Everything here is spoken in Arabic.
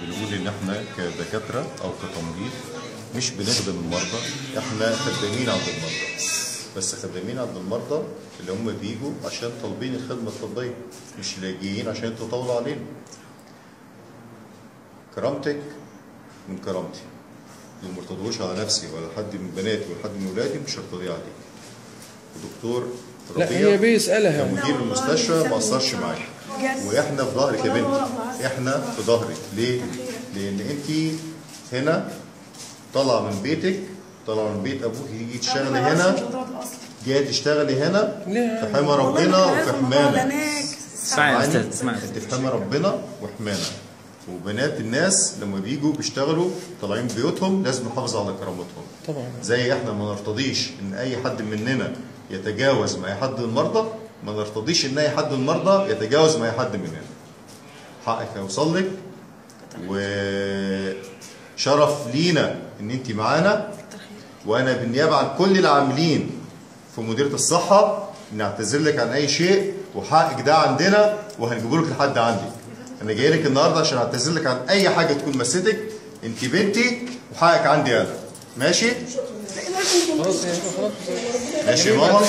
بنقول ان احنا كدكاتره او كتمريض مش بنخدم المرضى، احنا خدامين عند المرضى. بس خدامين عند المرضى اللي هم بيجوا عشان طالبين الخدمه الطبيه، مش لاجئين عشان تطاولوا علينا. كرامتك من كرامتي، لو ما ارتضوش على نفسي ولا حد من بناتي ولا حد من ولادي مش هرتضي عليك. الدكتور ربيع لا هي بيسألها كمدير المستشفى ما قصرش معاك، واحنا في ظهرك يا بنتي، احنا في ظهرك. ليه؟ لان انت هنا طالعه من بيتك، طالعه من بيت ابوك، تيجي تشتغلي هنا، جايه تشتغلي هنا في حمى ربنا وفي حمانا. اسمعي يا استاذ، اسمعي. انت في حمى ربنا وحمانا. وبنات الناس لما بيجوا بيشتغلوا طالعين بيوتهم لازم نحافظ على كرامتهم. طبعا. زي احنا ما نرتضيش ان اي حد مننا يتجاوز مع اي حد من المرضى، ما نرتضيش ان اي حد من المرضى يتجاوز مع اي حد مننا. حقك هيوصل لك، وشرف لينا ان انت معانا. وانا بالنيابه عن كل العاملين في مديريه الصحه نعتذر لك عن اي شيء، وحقك ده عندنا وهنجيبه لك لحد عندك. انا جاي لك النهارده عشان اعتذر لك عن اي حاجه تكون مستك. انت بنتي وحقك عندي انا. ماشي؟ خلاص خلاص. ماشي يا ماما.